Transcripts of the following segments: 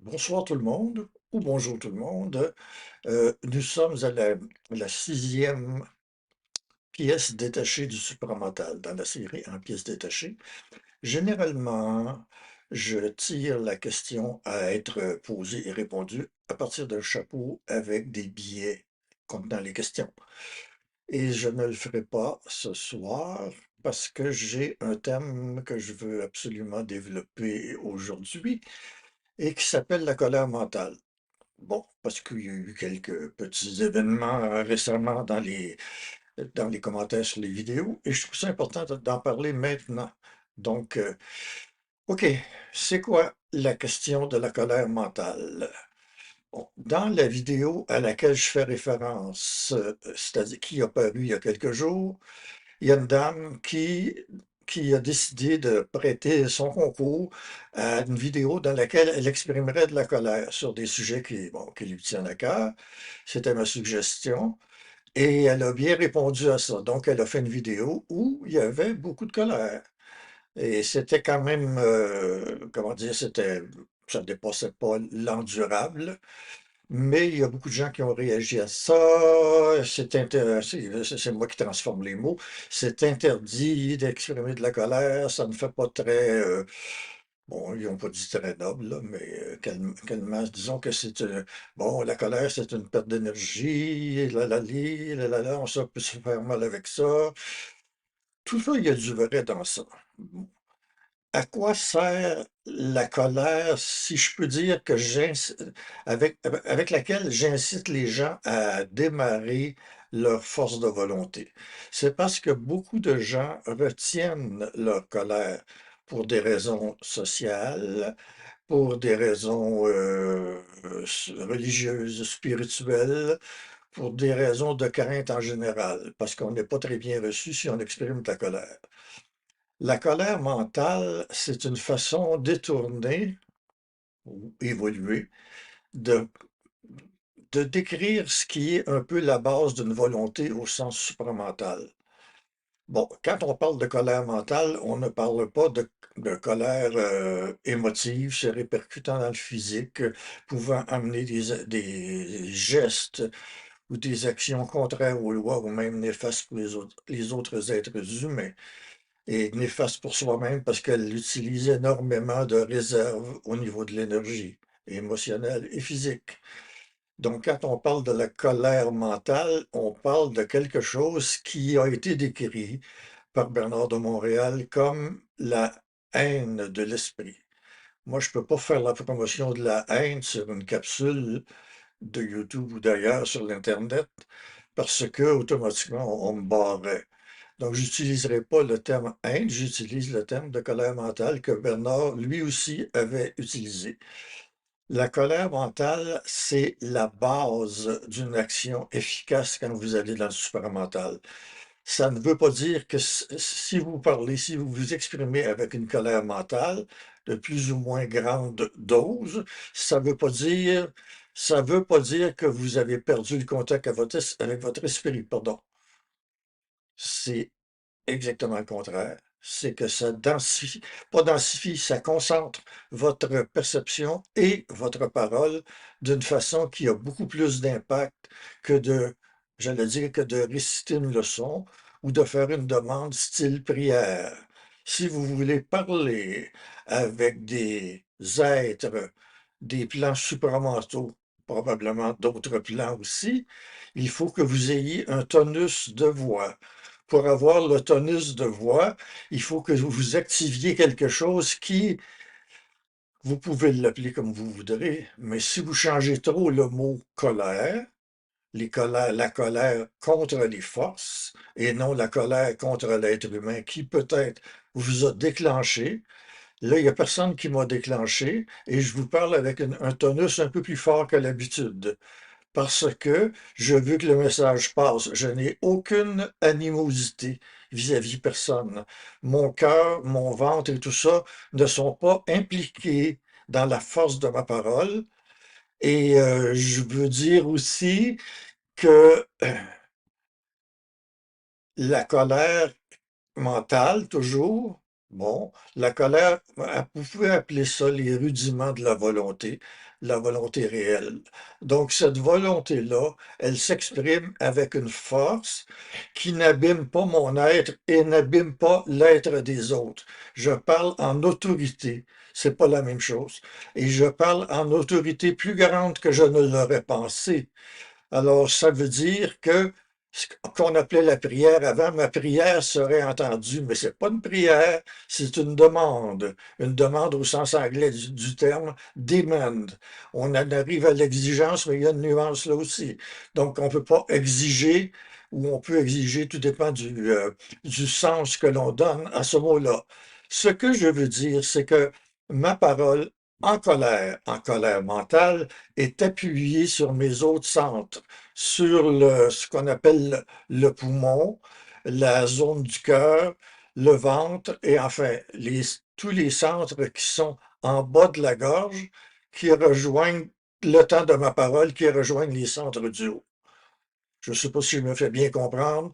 Bonsoir tout le monde, ou bonjour tout le monde. Nous sommes à la sixième pièce détachée du supramental dans la série en pièces détachées. Généralement, je tire la question à être posée et répondue à partir d'un chapeau avec des billets contenant les questions. Et je ne le ferai pas ce soir parce que j'ai un thème que je veux absolument développer aujourd'hui et qui s'appelle la colère mentale. Bon, parce qu'il y a eu quelques petits événements récemment dans les commentaires sur les vidéos, et je trouve ça important d'en parler maintenant. Donc, OK, c'est quoi la question de la colère mentale? Bon, dans la vidéo à laquelle je fais référence, c'est-à-dire qui a paru il y a quelques jours, il y a une dame qui a décidé de prêter son concours à une vidéo dans laquelle elle exprimerait de la colère sur des sujets qui lui tiennent à cœur. C'était ma suggestion. Et elle a bien répondu à ça. Donc, elle a fait une vidéo où il y avait beaucoup de colère. Et c'était quand même, comment dire, ça ne dépassait pas l'endurable. Mais il y a beaucoup de gens qui ont réagi à ça. C'est moi qui transforme les mots. C'est interdit d'exprimer de la colère. Ça ne fait pas très, bon, ils n'ont pas dit très noble, là, mais calmement, disons que bon, la colère, c'est une perte d'énergie, on peut se faire mal avec ça. Tout ça, il y a du vrai dans ça. À quoi sert la colère, si je peux dire que avec laquelle j'incite les gens à démarrer leur force de volonté? C'est parce que beaucoup de gens retiennent leur colère pour des raisons sociales, pour des raisons religieuses, spirituelles, pour des raisons de crainte en général, parce qu'on n'est pas très bien reçu si on exprime de la colère. La colère mentale, c'est une façon détournée ou évoluée de, de décrire ce qui est un peu la base d'une volonté au sens supramental. Bon, quand on parle de colère mentale, on ne parle pas de colère émotive, se répercutant dans le physique, pouvant amener des gestes ou des actions contraires aux lois ou même néfastes pour les autres êtres humains. Et néfaste pour soi-même parce qu'elle utilise énormément de réserves au niveau de l'énergie émotionnelle et physique. Donc, quand on parle de la colère mentale, on parle de quelque chose qui a été décrit par Bernard de Montréal comme la haine de l'esprit. Moi, je ne peux pas faire la promotion de la haine sur une capsule de YouTube ou d'ailleurs sur l'Internet parce que automatiquement, on me barrait. Donc, j'utiliserai pas le terme haine, j'utilise le terme de colère mentale que Bernard, lui aussi, avait utilisé. La colère mentale, c'est la base d'une action efficace quand vous allez dans le supramental. Ça ne veut pas dire que si vous parlez, si vous vous exprimez avec une colère mentale de plus ou moins grande dose, ça veut pas dire, ça veut pas dire que vous avez perdu le contact avec votre esprit, pardon. C'est exactement le contraire. C'est que ça densifie, pas densifie, ça concentre votre perception et votre parole d'une façon qui a beaucoup plus d'impact que j'allais dire, que de réciter une leçon ou de faire une demande style prière. Si vous voulez parler avec des êtres, des plans supramentaux, probablement d'autres plans aussi, il faut que vous ayez un tonus de voix. Pour avoir le tonus de voix, il faut que vous activiez quelque chose vous pouvez l'appeler comme vous voudrez, mais si vous changez trop le mot colère, la colère contre les forces et non la colère contre l'être humain qui peut-être vous a déclenché, là, il n'y a personne qui m'a déclenché et je vous parle avec un tonus un peu plus fort que l'habitude parce que je veux que le message passe. Je n'ai aucune animosité vis-à-vis personne. Mon cœur, mon ventre et tout ça ne sont pas impliqués dans la force de ma parole. Et je veux dire aussi que la colère mentale, toujours, Bon, la colère, vous pouvez appeler ça les rudiments de la volonté réelle. Donc, cette volonté-là, elle s'exprime avec une force qui n'abîme pas mon être et n'abîme pas l'être des autres. Je parle en autorité, c'est pas la même chose. Et je parle en autorité plus grande que je ne l'aurais pensé. Alors, ça veut dire que ce qu'on appelait la prière avant, ma prière serait entendue, mais c'est pas une prière, c'est une demande au sens anglais du terme, demand. On en arrive à l'exigence, mais il y a une nuance là aussi. Donc, on peut pas exiger ou on peut exiger, tout dépend du sens que l'on donne à ce mot-là. Ce que je veux dire, c'est que ma parole en colère mentale, est appuyée sur mes autres centres, sur ce qu'on appelle le poumon, la zone du cœur, le ventre et enfin tous les centres qui sont en bas de la gorge qui rejoignent le temps de ma parole, qui rejoignent les centres du haut. Je ne sais pas si je me fais bien comprendre.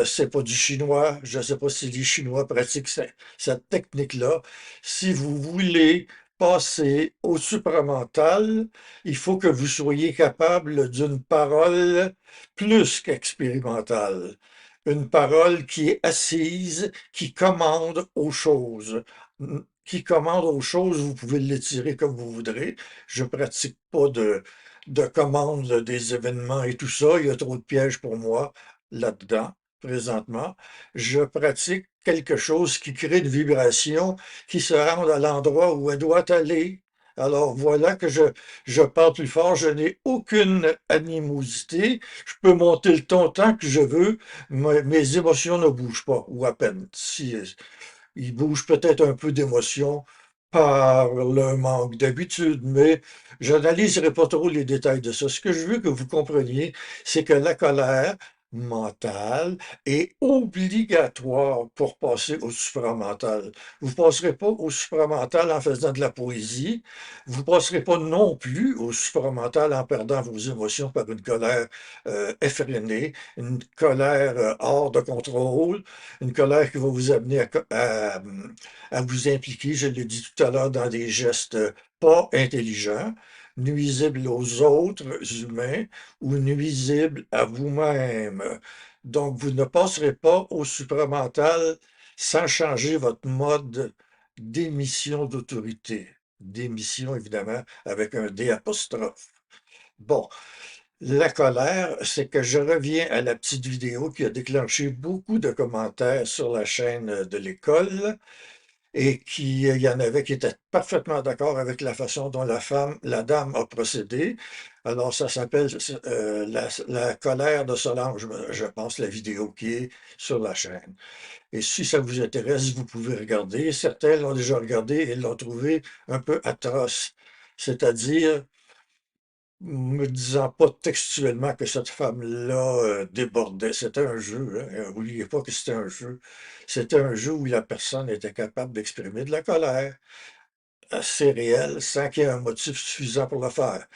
C'est pas du chinois. Je ne sais pas si les Chinois pratiquent cette technique-là. Si vous voulez passer au supramental, il faut que vous soyez capable d'une parole plus qu'expérimentale. Une parole qui est assise, qui commande aux choses. Qui commande aux choses, vous pouvez l'étirer comme vous voudrez. Je pratique pas de commande des événements et tout ça. Il y a trop de pièges pour moi là-dedans, présentement. Je pratique quelque chose qui crée une vibration qui se rende à l'endroit où elle doit aller. Alors voilà que je parle plus fort, je n'ai aucune animosité, je peux monter le ton tant que je veux, mes émotions ne bougent pas, ou à peine. Si, il bouge peut-être un peu d'émotion par le manque d'habitude, mais je n'analyserai pas trop les détails de ça. Ce que je veux que vous compreniez, c'est que la colère mentale est obligatoire pour passer au supramental. Vous ne passerez pas au supramental en faisant de la poésie. Vous ne passerez pas non plus au supramental en perdant vos émotions par une colère effrénée, une colère hors de contrôle, une colère qui va vous amener à vous impliquer, je l'ai dit tout à l'heure, dans des gestes pas intelligents, nuisibles aux autres humains ou nuisibles à vous-même. Donc, vous ne passerez pas au supramental sans changer votre mode d'émission d'autorité. D'émission, évidemment, avec un D apostrophe. Bon, la colère, c'est que je reviens à la petite vidéo qui a déclenché beaucoup de commentaires sur la chaîne de l'école et il y en avait qui étaient parfaitement d'accord avec la façon dont la dame a procédé. Alors, ça s'appelle la colère de Solange, je pense, la vidéo qui est sur la chaîne. Et si ça vous intéresse, vous pouvez regarder. Certains l'ont déjà regardé et l'ont trouvé un peu atroce. C'est-à-dire, me disant pas textuellement que cette femme-là débordait. C'était un jeu, hein. N'oubliez pas que c'était un jeu. C'était un jeu où la personne était capable d'exprimer de la colère assez réelle sans qu'il y ait un motif suffisant pour le faire.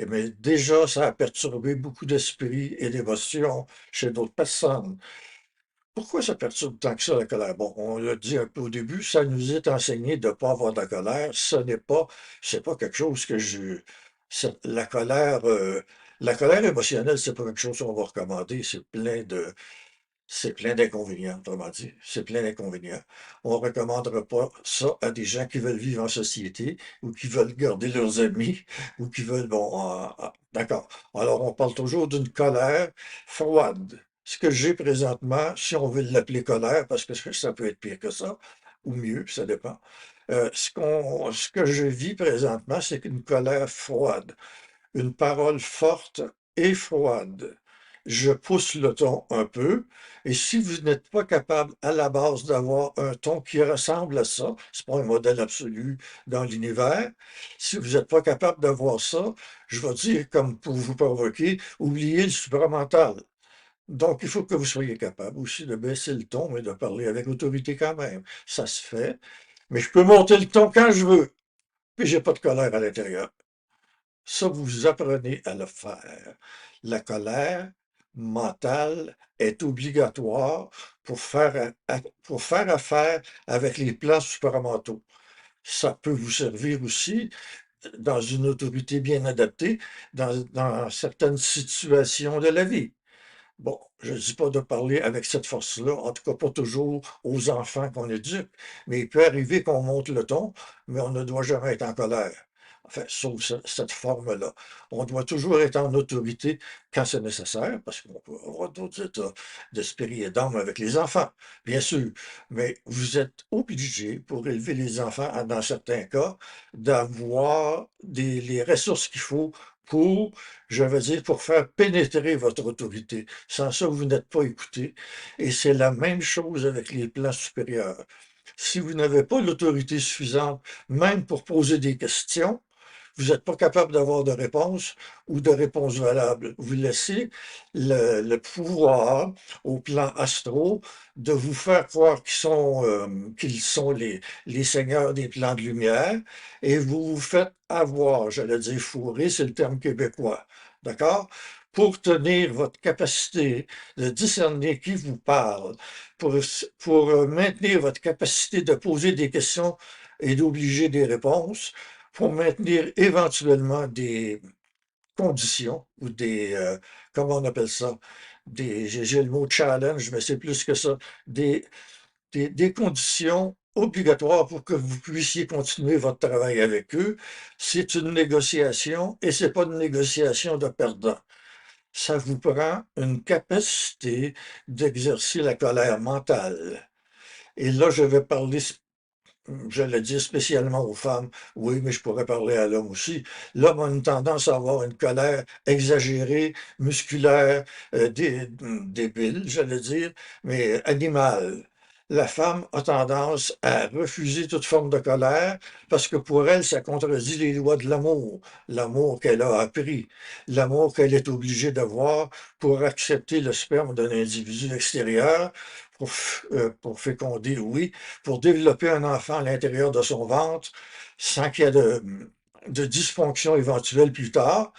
Mais déjà, ça a perturbé beaucoup d'esprit et d'émotions chez d'autres personnes. Pourquoi ça perturbe tant que ça, la colère? Bon, on l'a dit un peu au début, ça nous est enseigné de ne pas avoir de la colère. C'est pas quelque chose que la colère émotionnelle, c'est pas quelque chose qu'on va recommander. C'est plein d'inconvénients, autrement dit. C'est plein d'inconvénients. On ne recommandera pas ça à des gens qui veulent vivre en société ou qui veulent garder leurs amis ou qui veulent, bon, d'accord. Alors, on parle toujours d'une colère froide. Ce que j'ai présentement, si on veut l'appeler colère, parce que ça peut être pire que ça, ou mieux, ça dépend. Ce que je vis présentement, c'est une colère froide, une parole forte et froide. Je pousse le ton un peu, et si vous n'êtes pas capable à la base d'avoir un ton qui ressemble à ça, c'est pas un modèle absolu dans l'univers, si vous n'êtes pas capable d'avoir ça, je vais dire, comme pour vous provoquer, oubliez le supramental. Donc, il faut que vous soyez capable aussi de baisser le ton, mais de parler avec autorité quand même. Ça se fait, mais je peux monter le ton quand je veux, puis j'ai pas de colère à l'intérieur. Ça, vous apprenez à le faire. La colère mentale est obligatoire pour faire affaire avec les plans supramentaux. Ça peut vous servir aussi dans une autorité bien adaptée dans certaines situations de la vie. Bon, je ne dis pas de parler avec cette force-là, en tout cas pas toujours aux enfants qu'on éduque, mais il peut arriver qu'on monte le ton, mais on ne doit jamais être en colère. Enfin, sauf cette forme-là. On doit toujours être en autorité quand c'est nécessaire, parce qu'on peut avoir d'autres états d'esprit et d'âme avec les enfants, bien sûr. Mais vous êtes obligé, pour élever les enfants, dans certains cas, d'avoir les ressources qu'il faut pour, je veux dire, pour faire pénétrer votre autorité. Sans ça, vous n'êtes pas écouté. Et c'est la même chose avec les plans supérieurs. Si vous n'avez pas l'autorité suffisante, même pour poser des questions, vous n'êtes pas capable d'avoir de réponse ou de réponse valable. Vous laissez le pouvoir au plan astro de vous faire croire qu'ils sont les seigneurs des plans de lumière et vous vous faites avoir, j'allais dire fourrer, c'est le terme québécois. D'accord? Pour tenir votre capacité de discerner qui vous parle, pour maintenir votre capacité de poser des questions et d'obliger des réponses, pour maintenir éventuellement des conditions ou comment on appelle ça, j'ai le mot challenge, mais c'est plus que ça, des, des conditions obligatoires pour que vous puissiez continuer votre travail avec eux. C'est une négociation et c'est pas une négociation de perdant. Ça vous prend une capacité d'exercer la colère mentale. Et là, je vais parler, je le dis spécialement aux femmes, oui, mais je pourrais parler à l'homme aussi. L'homme a une tendance à avoir une colère exagérée, musculaire, débile, j'allais dire, mais animale. La femme a tendance à refuser toute forme de colère parce que pour elle, ça contredit les lois de l'amour qu'elle a appris, l'amour qu'elle est obligée d'avoir pour accepter le sperme d'un individu extérieur, pour féconder, oui, pour développer un enfant à l'intérieur de son ventre sans qu'il y ait de dysfonction éventuelle plus tard,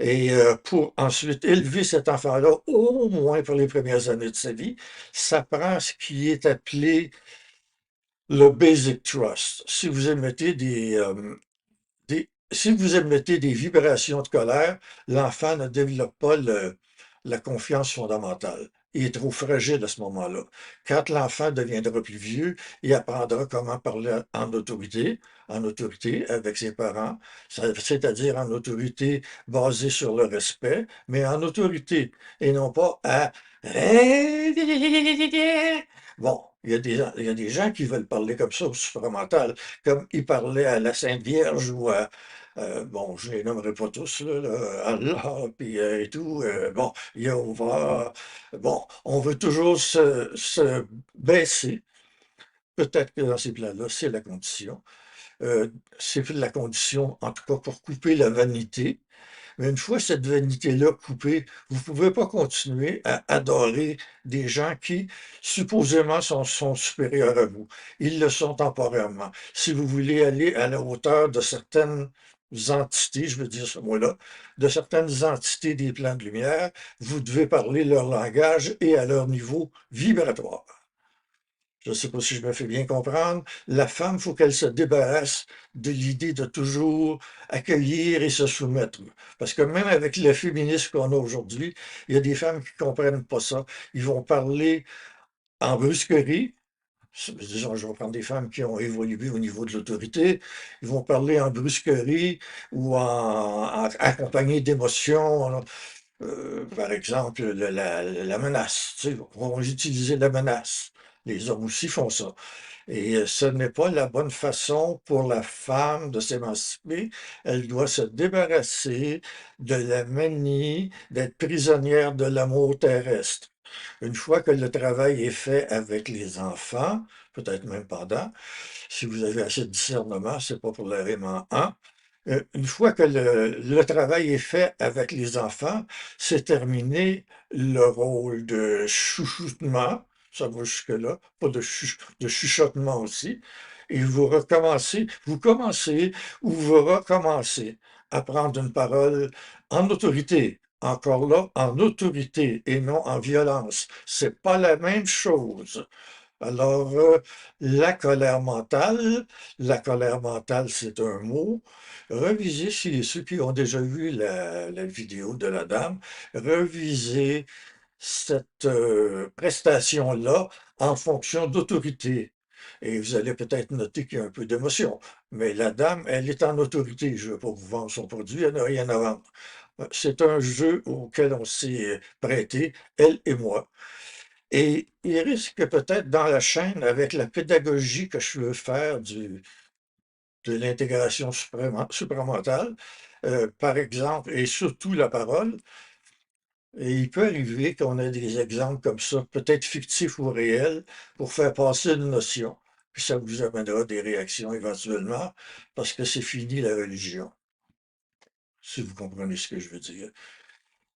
et pour ensuite élever cet enfant-là, au moins pour les premières années de sa vie, ça prend ce qui est appelé le basic trust. Si vous émettez si vous émettez des vibrations de colère, l'enfant ne développe pas la confiance fondamentale. Il est trop fragile à ce moment-là. Quand l'enfant deviendra plus vieux, il apprendra comment parler en autorité avec ses parents, c'est-à-dire en autorité basée sur le respect, mais en autorité et non pas à... Bon, il y a des gens qui veulent parler comme ça au supramental, comme ils parlaient à la Sainte Vierge ou à, bon, je les nommerai pas tous, là, Allah, puis et tout. Bon, Jéhovah. Bon, on veut toujours se baisser. Peut-être que dans ces plans-là, c'est la condition. C'est la condition, en tout cas, pour couper la vanité. Mais une fois cette vanité-là coupée, vous ne pouvez pas continuer à adorer des gens qui, supposément, sont supérieurs à vous. Ils le sont temporairement. Si vous voulez aller à la hauteur de certaines entités, je veux dire ce mot-là, de certaines entités des plans de lumière, vous devez parler leur langage et à leur niveau vibratoire. Je ne sais pas si je me fais bien comprendre. La femme, il faut qu'elle se débarrasse de l'idée de toujours accueillir et se soumettre. Parce que même avec le féminisme qu'on a aujourd'hui, il y a des femmes qui ne comprennent pas ça. Ils vont parler en brusquerie. Disons, je vais prendre des femmes qui ont évolué au niveau de l'autorité. Ils vont parler en brusquerie ou accompagné d'émotions. Par exemple, la menace. Tu sais, on va utiliser la menace. Les hommes aussi font ça. Et ce n'est pas la bonne façon pour la femme de s'émanciper. Elle doit se débarrasser de la manie d'être prisonnière de l'amour terrestre. Une fois que le travail est fait avec les enfants, peut-être même pendant, si vous avez assez de discernement, c'est pas pour la rime en un. Une fois que le travail est fait avec les enfants, c'est terminé le rôle de chouchoutement, ça va jusque-là, pas de chuchotement aussi, et vous commencez ou vous recommencez à prendre une parole en autorité, encore là, en autorité et non en violence. C'est pas la même chose. Alors, la colère mentale, c'est un mot. Revisez, si ceux qui ont déjà vu la vidéo de la dame, revisez cette prestation-là en fonction d'autorité. Et vous allez peut-être noter qu'il y a un peu d'émotion. Mais la dame, elle est en autorité. Je ne veux pas vous vendre son produit, elle n'a rien à vendre. C'est un jeu auquel on s'est prêté, elle et moi. Et il risque peut-être dans la chaîne, avec la pédagogie que je veux faire de l'intégration supramentale, par exemple, et surtout la parole, et il peut arriver qu'on ait des exemples comme ça, peut-être fictifs ou réels, pour faire passer une notion. Puis ça vous amènera des réactions éventuellement, parce que c'est fini la religion, si vous comprenez ce que je veux dire.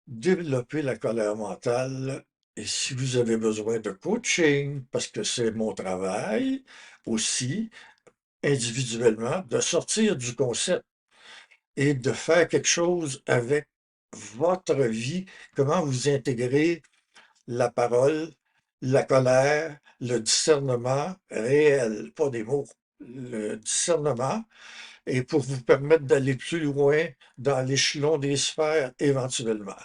Développer la colère mentale, et si vous avez besoin de coaching, parce que c'est mon travail aussi, individuellement, de sortir du concept et de faire quelque chose avec votre vie, comment vous intégrez la parole, la colère, le discernement réel, pas des mots, le discernement, et pour vous permettre d'aller plus loin dans l'échelon des sphères éventuellement.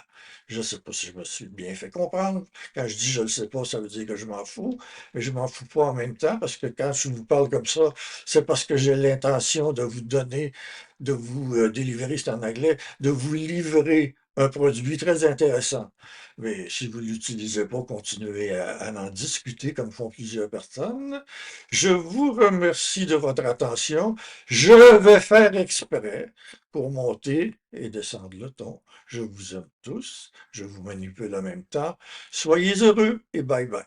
Je ne sais pas si je me suis bien fait comprendre. Quand je dis je ne le sais pas, ça veut dire que je m'en fous, mais je m'en fous pas en même temps parce que quand je vous parle comme ça, c'est parce que j'ai l'intention de vous donner, de vous délivrer, c'est en anglais, de vous livrer un produit très intéressant. Mais si vous ne l'utilisez pas, continuez à en discuter comme font plusieurs personnes. Je vous remercie de votre attention. Je vais faire exprès pour monter et descendre le ton. Je vous aime tous. Je vous manipule en même temps. Soyez heureux et bye bye.